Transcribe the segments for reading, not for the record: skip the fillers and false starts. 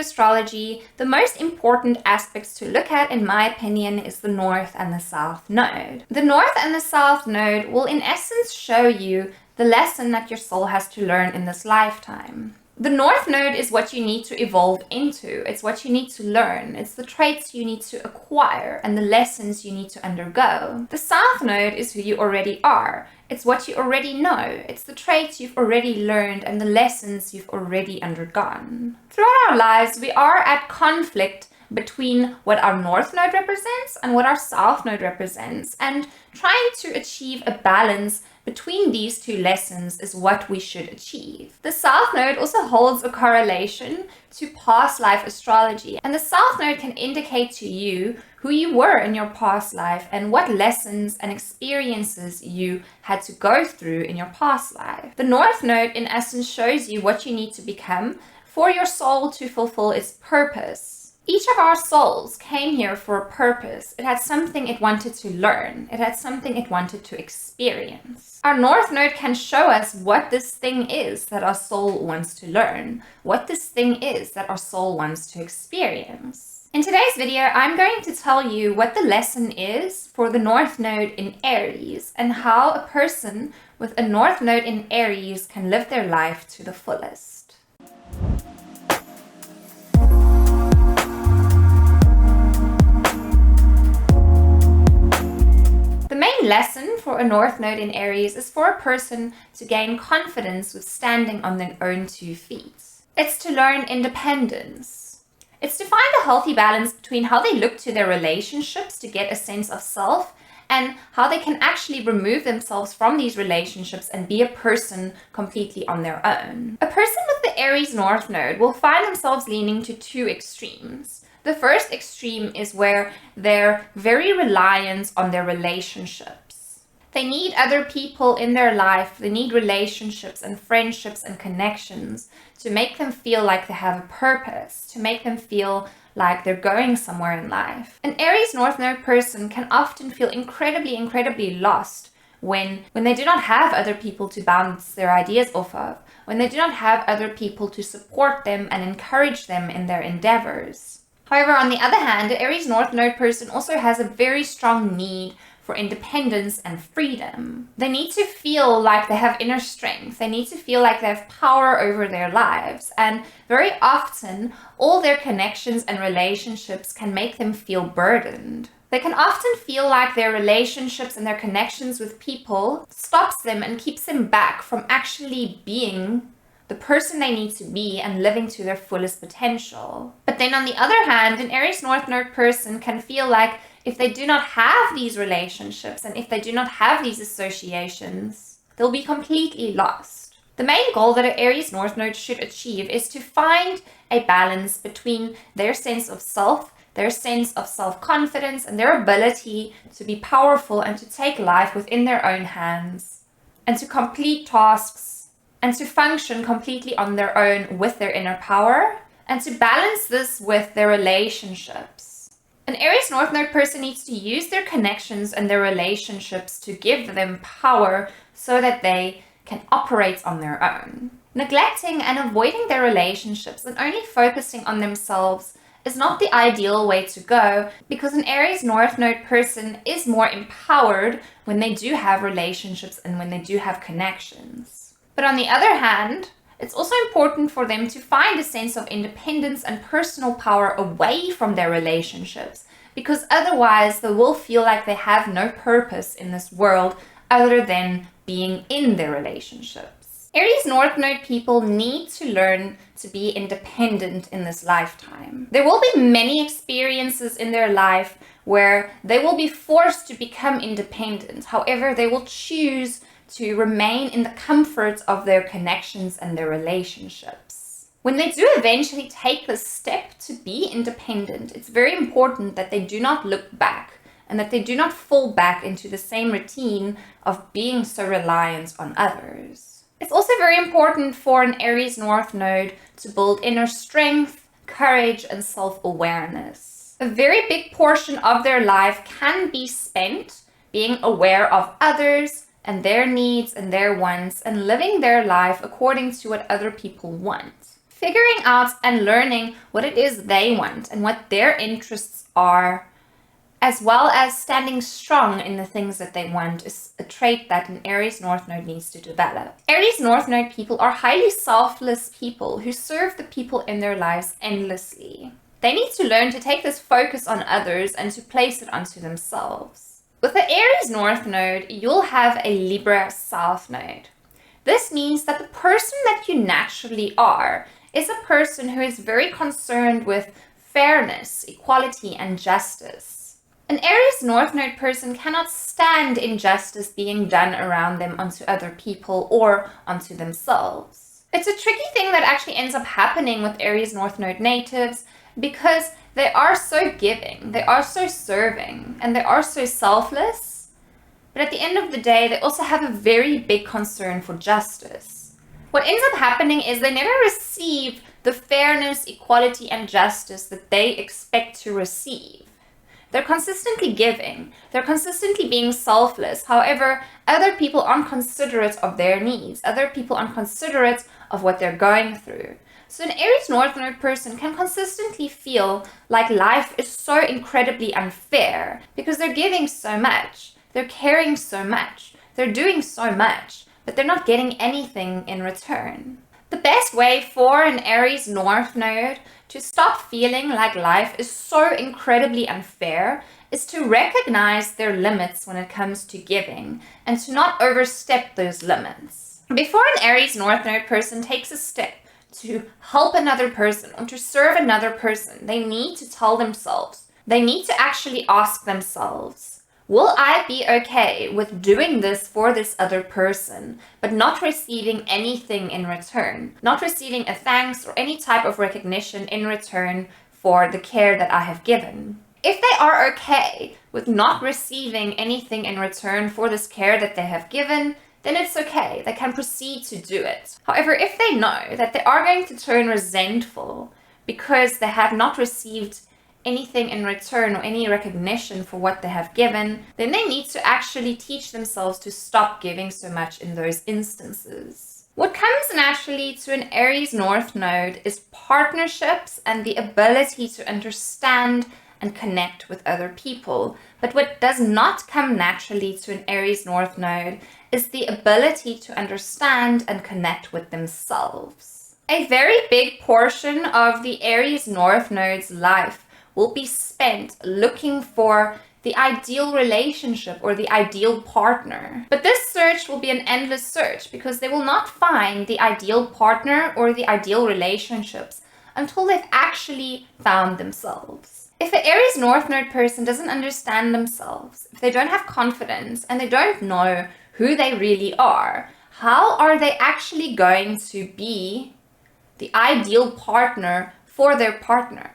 astrology, the most important aspects to look at, in my opinion, is the North and the South Node. The North and the South Node will in essence show you the lesson that your soul has to learn in this lifetime. The North Node is what you need to evolve into. It's what you need to learn. It's the traits you need to acquire and the lessons you need to undergo. The South Node is who you already are. It's what you already know. It's the traits you've already learned and the lessons you've already undergone. Throughout our lives, we are at conflict between what our North Node represents and what our South Node represents, and trying to achieve a balance between these two lessons is what we should achieve. The South Node also holds a correlation to past life astrology, and the South Node can indicate to you who you were in your past life and what lessons and experiences you had to go through in your past life. The North Node in essence shows you what you need to become for your soul to fulfill its purpose. Each of our souls came here for a purpose. It had something it wanted to learn. It had something it wanted to experience. Our North Node can show us what this thing is that our soul wants to learn, what this thing is that our soul wants to experience. In today's video, I'm going to tell you what the lesson is for the North Node in Aries and how a person with a North Node in Aries can live their life to the fullest. The main lesson for a North Node in Aries is for a person to gain confidence with standing on their own 2 feet. It's to learn independence. It's to find a healthy balance between how they look to their relationships to get a sense of self and how they can actually remove themselves from these relationships and be a person completely on their own. A person with the Aries North Node will find themselves leaning to 2 extremes. The first extreme is where they're very reliant on their relationships. They need other people in their life. They need relationships and friendships and connections to make them feel like they have a purpose, to make them feel like they're going somewhere in life. An Aries North Node person can often feel incredibly lost when they do not have other people to bounce their ideas off of, when they do not have other people to support them and encourage them in their endeavors. However, on the other hand, the Aries North Node person also has a very strong need for independence and freedom. They need to feel like they have inner strength. They need to feel like they have power over their lives. And very often, all their connections and relationships can make them feel burdened. They can often feel like their relationships and their connections with people stops them and keeps them back from actually being the person they need to be and living to their fullest potential. But then on the other hand, an Aries North Node person can feel like if they do not have these relationships and if they do not have these associations, they'll be completely lost. The main goal that an Aries North Node should achieve is to find a balance between their sense of self, their sense of self-confidence, and their ability to be powerful and to take life within their own hands and to complete tasks and to function completely on their own with their inner power, and to balance this with their relationships. An Aries North Node person needs to use their connections and their relationships to give them power so that they can operate on their own. Neglecting and avoiding their relationships and only focusing on themselves is not the ideal way to go, because an Aries North Node person is more empowered when they do have relationships and when they do have connections. But on the other hand, it's also important for them to find a sense of independence and personal power away from their relationships, because otherwise they will feel like they have no purpose in this world other than being in their relationships. Aries North Node people need to learn to be independent in this lifetime. There will be many experiences in their life where they will be forced to become independent. However, they will choose to remain in the comfort of their connections and their relationships. When they do eventually take this step to be independent, it's very important that they do not look back and that they do not fall back into the same routine of being so reliant on others. It's also very important for an Aries North Node to build inner strength, courage, and self-awareness. A very big portion of their life can be spent being aware of others and their needs and their wants and living their life according to what other people want. Figuring out and learning what it is they want and what their interests are, as well as standing strong in the things that they want, is a trait that an Aries North Node needs to develop. Aries North Node people are highly selfless people who serve the people in their lives endlessly. They need to learn to take this focus on others and to place it onto themselves. With the Aries North Node, you'll have a Libra South Node. This means that the person that you naturally are is a person who is very concerned with fairness, equality, and justice. An Aries North Node person cannot stand injustice being done around them onto other people or onto themselves. It's a tricky thing that actually ends up happening with Aries North Node natives because they are so giving, they are so serving, and they are so selfless. But at the end of the day, they also have a very big concern for justice. What ends up happening is they never receive the fairness, equality, and justice that they expect to receive. They're consistently giving. They're consistently being selfless. However, other people aren't considerate of their needs. Other people aren't considerate of what they're going through. So an Aries North Node person can consistently feel like life is so incredibly unfair because they're giving so much. They're caring so much. They're doing so much, but they're not getting anything in return. The best way for an Aries North Node to stop feeling like life is so incredibly unfair is to recognize their limits when it comes to giving and to not overstep those limits. Before an Aries North Node person takes a step to help another person or to serve another person, they need to tell themselves, they need to actually ask themselves, will I be okay with doing this for this other person, but not receiving anything in return, not receiving a thanks or any type of recognition in return for the care that I have given? If they are okay with not receiving anything in return for this care that they have given, then it's okay. They can proceed to do it. However, if they know that they are going to turn resentful because they have not received anything in return or any recognition for what they have given, then they need to actually teach themselves to stop giving so much in those instances. What comes naturally to an Aries North Node is partnerships and the ability to understand and connect with other people. But what does not come naturally to an Aries North Node is the ability to understand and connect with themselves. A very big portion of the Aries North Node's life will be spent looking for the ideal relationship or the ideal partner. But this search will be an endless search because they will not find the ideal partner or the ideal relationships until they've actually found themselves. If the Aries North Node person doesn't understand themselves, if they don't have confidence and they don't know who they really are, how are they actually going to be the ideal partner for their partner?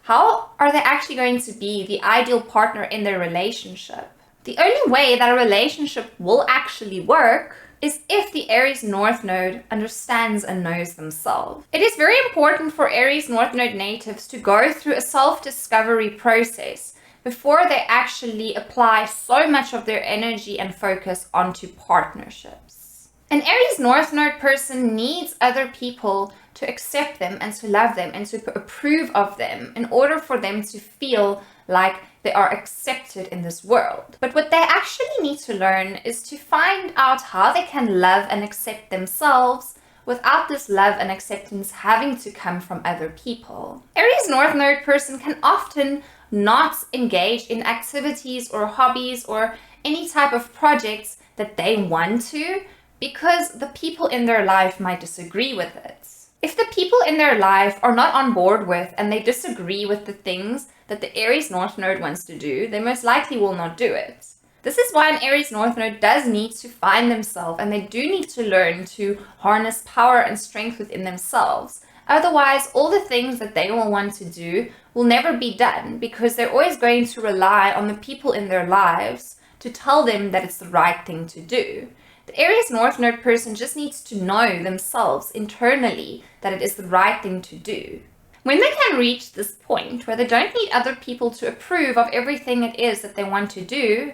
How are they actually going to be the ideal partner in their relationship? The only way that a relationship will actually work is if the Aries North Node understands and knows themselves. It is very important for Aries North Node natives to go through a self-discovery process before they actually apply so much of their energy and focus onto partnerships. An Aries North Node person needs other people to accept them and to love them and to approve of them in order for them to feel like they are accepted in this world. But what they actually need to learn is to find out how they can love and accept themselves without this love and acceptance having to come from other people. Aries North Node person can often not engage in activities or hobbies or any type of projects that they want to because the people in their life might disagree with it. If the people in their life are not on board with and they disagree with the things that the Aries North Node wants to do, they most likely will not do it. This is why an Aries North Node does need to find themselves, and they do need to learn to harness power and strength within themselves. Otherwise, all the things that they will want to do will never be done because they're always going to rely on the people in their lives to tell them that it's the right thing to do. The Aries North Node person just needs to know themselves internally that it is the right thing to do. When they can reach this point where they don't need other people to approve of everything it is that they want to do,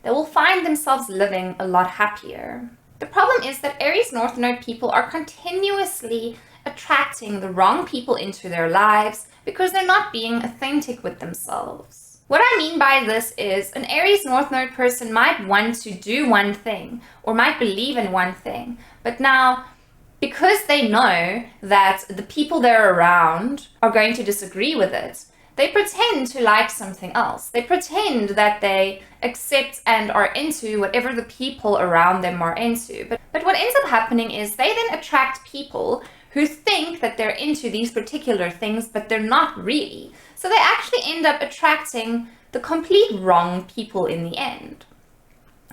they will find themselves living a lot happier. The problem is that Aries North Node people are continuously attracting the wrong people into their lives because they're not being authentic with themselves. What I mean by this is an Aries North Node person might want to do one thing or might believe in one thing, but now because they know that the people they're around are going to disagree with it, they pretend to like something else. They pretend that they accept and are into whatever the people around them are into. But what ends up happening is they then attract people who think that they're into these particular things, but they're not really. So they actually end up attracting the complete wrong people in the end.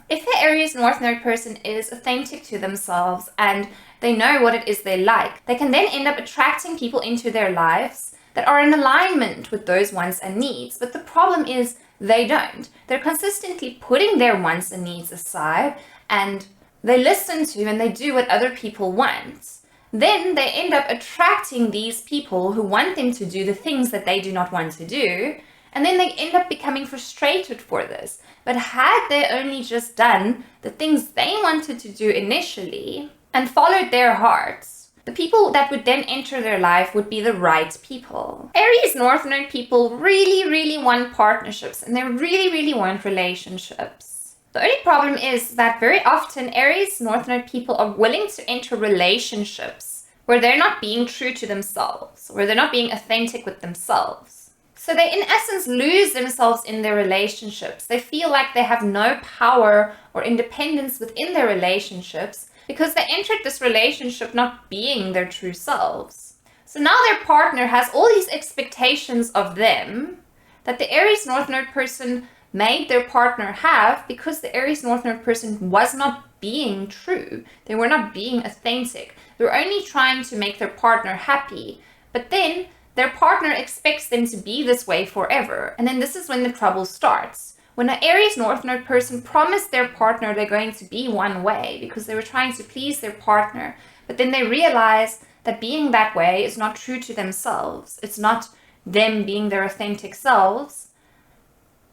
If the Aries North Node person is authentic to themselves and they know what it is they like, they can then end up attracting people into their lives that are in alignment with those wants and needs. But the problem is they don't. They're consistently putting their wants and needs aside and they listen to and they do what other people want. Then they end up attracting these people who want them to do the things that they do not want to do. And then they end up becoming frustrated for this. But had they only just done the things they wanted to do initially and followed their hearts, the people that would then enter their life would be the right people. Aries North Node people really want partnerships and they really want relationships. The only problem is that very often Aries North Node people are willing to enter relationships where they're not being true to themselves, where they're not being authentic with themselves. So they in essence lose themselves in their relationships. They feel like they have no power or independence within their relationships because they entered this relationship not being their true selves. So now their partner has all these expectations of them that the Aries North Node person made their partner have because the Aries North Node person was not being true. They were not being authentic. They were only trying to make their partner happy. But then their partner expects them to be this way forever. And then this is when the trouble starts. When an Aries North Node person promised their partner they're going to be one way because they were trying to please their partner, but then they realize that being that way is not true to themselves. It's not them being their authentic selves.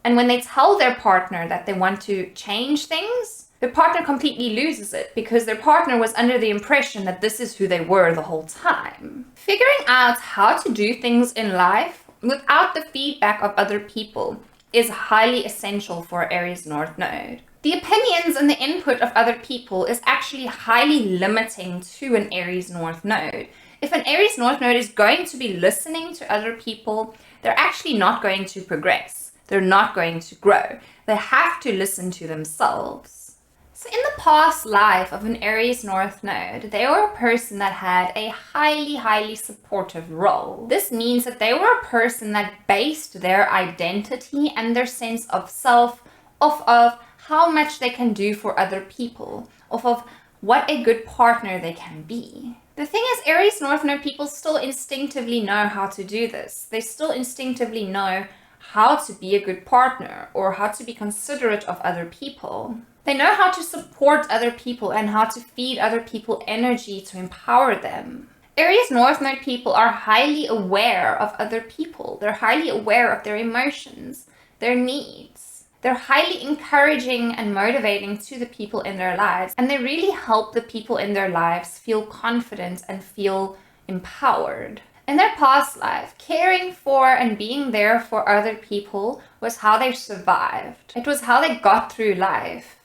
And when they tell their partner that they want to change things, their partner completely loses it because their partner was under the impression that this is who they were the whole time. Figuring out how to do things in life without the feedback of other people is highly essential for Aries North Node. The opinions and the input of other people is actually highly limiting to an Aries North Node. If an Aries North Node is going to be listening to other people, they're actually not going to progress. They're not going to grow. They have to listen to themselves. So in the past life of an Aries North Node, they were a person that had a highly supportive role. This means that they were a person that based their identity and their sense of self off of how much they can do for other people, off of what a good partner they can be. The thing is, Aries North Node people still instinctively know how to do this. They still instinctively know how to be a good partner or how to be considerate of other people. They know how to support other people and how to feed other people energy to empower them. Aries North Node people are highly aware of other people. They're highly aware of their emotions, their needs. They're highly encouraging and motivating to the people in their lives, and they really help the people in their lives feel confident and feel empowered. In their past life, caring for and being there for other people was how they survived. It was how they got through life.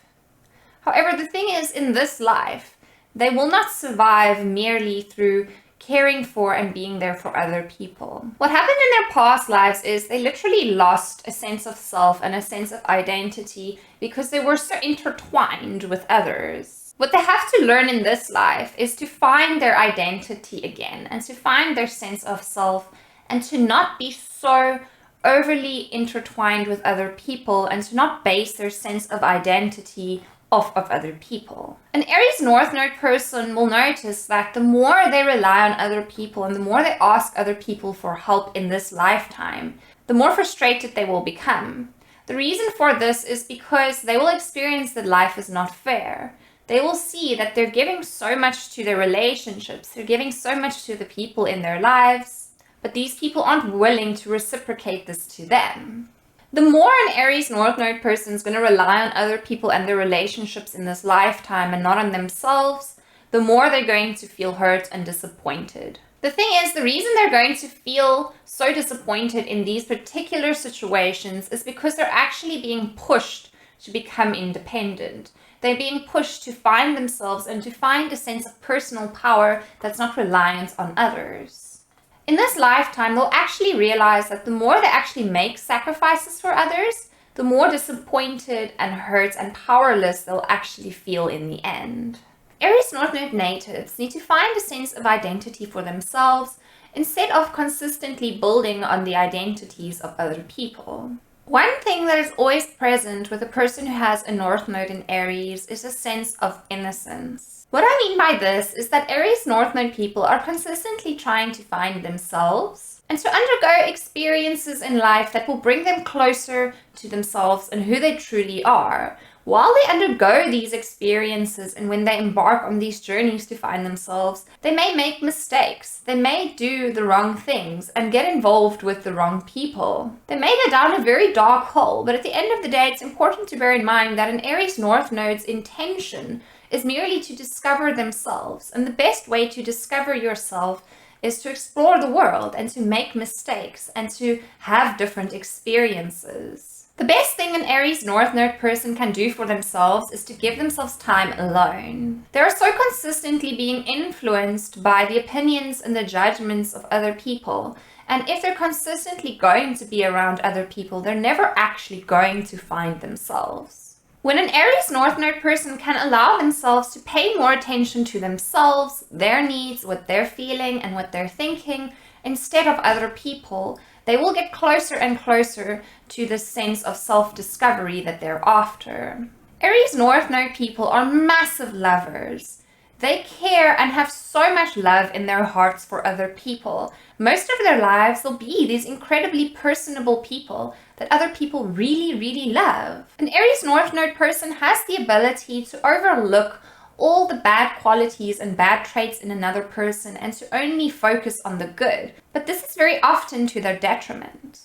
However, the thing is, in this life, they will not survive merely through caring for and being there for other people. What happened in their past lives is they literally lost a sense of self and a sense of identity because they were so intertwined with others. What they have to learn in this life is to find their identity again and to find their sense of self and to not be so overly intertwined with other people and to not base their sense of identity off of other people. An Aries North Node person will notice that the more they rely on other people and the more they ask other people for help in this lifetime, the more frustrated they will become. The reason for this is because they will experience that life is not fair. They will see that they're giving so much to their relationships, they're giving so much to the people in their lives, but these people aren't willing to reciprocate this to them. The more an Aries North Node person is going to rely on other people and their relationships in this lifetime and not on themselves, the more they're going to feel hurt and disappointed. The thing is, the reason they're going to feel so disappointed in these particular situations is because they're actually being pushed to become independent. They're being pushed to find themselves and to find a sense of personal power that's not reliant on others. In this lifetime, they'll actually realize that the more they actually make sacrifices for others, the more disappointed and hurt and powerless they'll actually feel in the end. Aries North Node natives need to find a sense of identity for themselves instead of consistently building on the identities of other people. One thing that is always present with a person who has a North Node in Aries is a sense of innocence. What I mean by this is that Aries North Node people are consistently trying to find themselves and to undergo experiences in life that will bring them closer to themselves and who they truly are. While they undergo these experiences and when they embark on these journeys to find themselves, they may make mistakes. They may do the wrong things and get involved with the wrong people. They may go down a very dark hole, but at the end of the day, it's important to bear in mind that an Aries North Node's intention is merely to discover themselves. And the best way to discover yourself is to explore the world and to make mistakes and to have different experiences. The best thing an Aries North Node person can do for themselves is to give themselves time alone. They are so consistently being influenced by the opinions and the judgments of other people. And if they're consistently going to be around other people, they're never actually going to find themselves. When an Aries North Node person can allow themselves to pay more attention to themselves, their needs, what they're feeling and what they're thinking, instead of other people, they will get closer and closer to the sense of self-discovery that they're after. Aries North Node people are massive lovers. They care and have so much love in their hearts for other people. Most of their lives will be these incredibly personable people that other people really, really love. An Aries North Node person has the ability to overlook all the bad qualities and bad traits in another person and to only focus on the good. But this is very often to their detriment.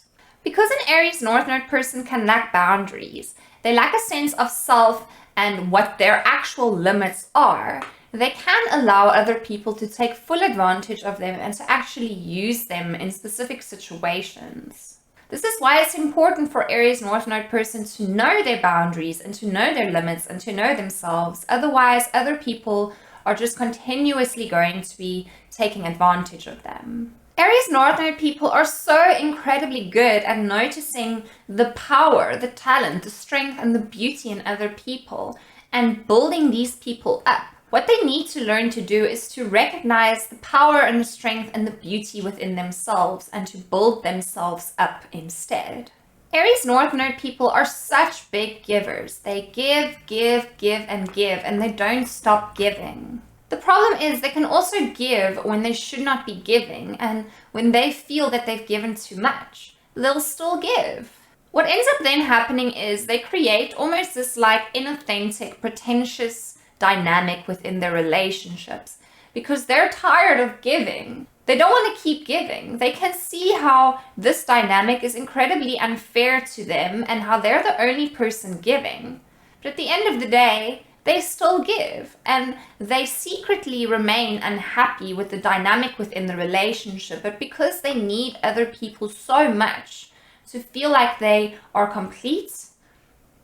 Because an Aries North Node person can lack boundaries, they lack a sense of self and what their actual limits are, they can allow other people to take full advantage of them and to actually use them in specific situations. This is why it's important for Aries North Node persons to know their boundaries and to know their limits and to know themselves. Otherwise, other people are just continuously going to be taking advantage of them. Aries North Node people are so incredibly good at noticing the power, the talent, the strength, and the beauty in other people and building these people up. What they need to learn to do is to recognize the power and the strength and the beauty within themselves and to build themselves up instead. Aries North Node people are such big givers. They give, and they don't stop giving. The problem is they can also give when they should not be giving, and when they feel that they've given too much, they'll still give. What ends up then happening is they create almost this like inauthentic, pretentious dynamic within their relationships because they're tired of giving. They don't want to keep giving. They can see how this dynamic is incredibly unfair to them and how they're the only person giving. But at the end of the day, they still give and they secretly remain unhappy with the dynamic within the relationship. But because they need other people so much to feel like they are complete,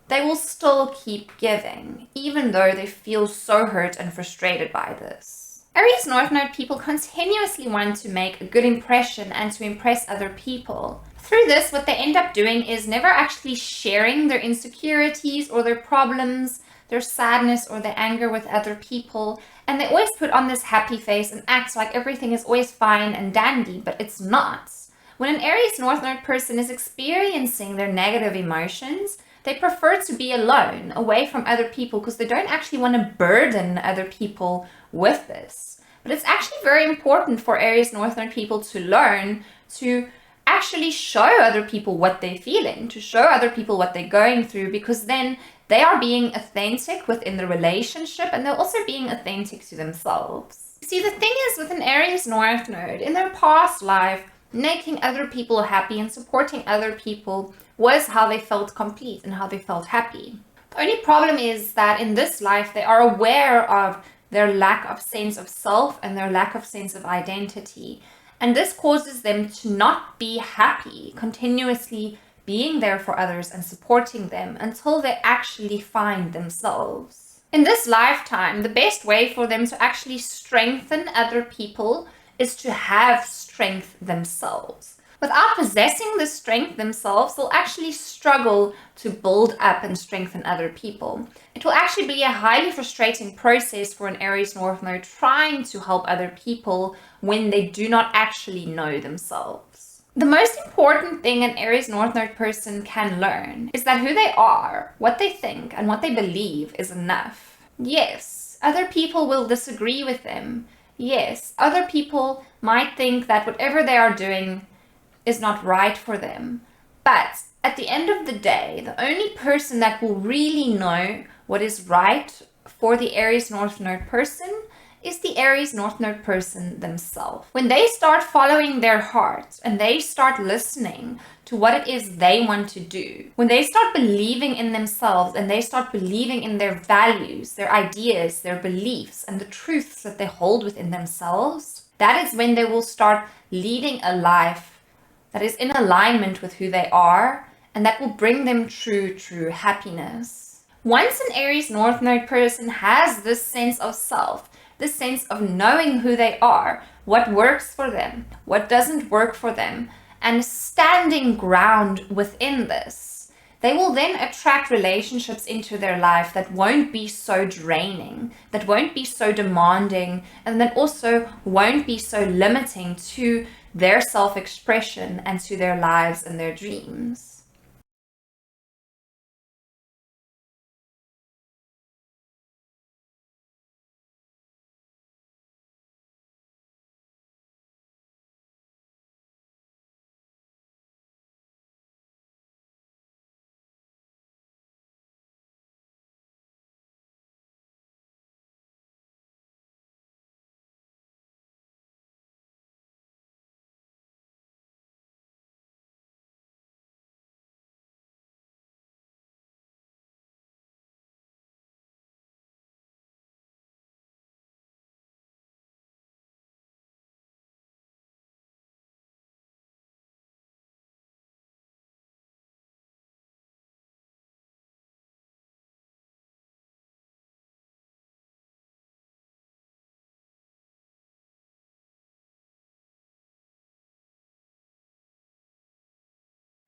they will still keep giving, even though they feel so hurt and frustrated by this. Aries North Node people continuously want to make a good impression and to impress other people. Through this, what they end up doing is never actually sharing their insecurities or their problems, their sadness or their anger with other people, and they always put on this happy face and act like everything is always fine and dandy, but it's not. When an Aries North Node person is experiencing their negative emotions, they prefer to be alone, away from other people, because they don't actually want to burden other people with this. But it's actually very important for Aries North Node people to learn to actually show other people what they're feeling, to show other people what they're going through, because then they are being authentic within the relationship and they're also being authentic to themselves. See, the thing is with an Aries North Node, in their past life, making other people happy and supporting other people was how they felt complete and how they felt happy. The only problem is that in this life, they are aware of their lack of sense of self and their lack of sense of identity. And this causes them to not be happy, continuously being there for others and supporting them until they actually find themselves. In this lifetime, the best way for them to actually strengthen other people is to have strength themselves. Without possessing the strength themselves, they'll actually struggle to build up and strengthen other people. It will actually be a highly frustrating process for an Aries North Node trying to help other people when they do not actually know themselves. The most important thing an Aries North Node person can learn is that who they are, what they think, and what they believe is enough. Yes, other people will disagree with them. Yes, other people might think that whatever they are doing is not right for them. But at the end of the day, the only person that will really know what is right for the Aries North Node person is the Aries North Node person themselves. When they start following their heart and they start listening to what it is they want to do, when they start believing in themselves and they start believing in their values, their ideas, their beliefs, and the truths that they hold within themselves, that is when they will start leading a life that is in alignment with who they are, and that will bring them true happiness. Once an Aries North Node person has this sense of self, this sense of knowing who they are, what works for them, what doesn't work for them, and standing ground within this, they will then attract relationships into their life that won't be so draining, that won't be so demanding, and that also won't be so limiting to their self-expression and to their lives and their dreams.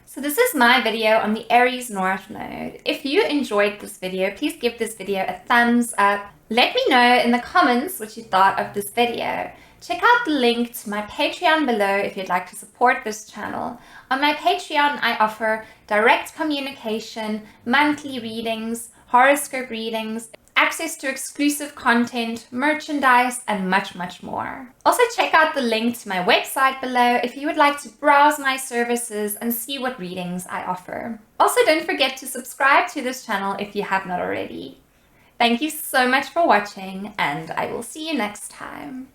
So this is my video on the Aries North Node. If you enjoyed this video, please give this video a thumbs up. Let me know in the comments what you thought of this video. Check out the link to my Patreon below if you'd like to support this channel. On my Patreon, I offer direct communication, monthly readings, horoscope readings, access to exclusive content, merchandise, and much more. Also check out the link to my website below if you would like to browse my services and see what readings I offer. Also don't forget to subscribe to this channel if you have not already. Thank you so much for watching, and I will see you next time.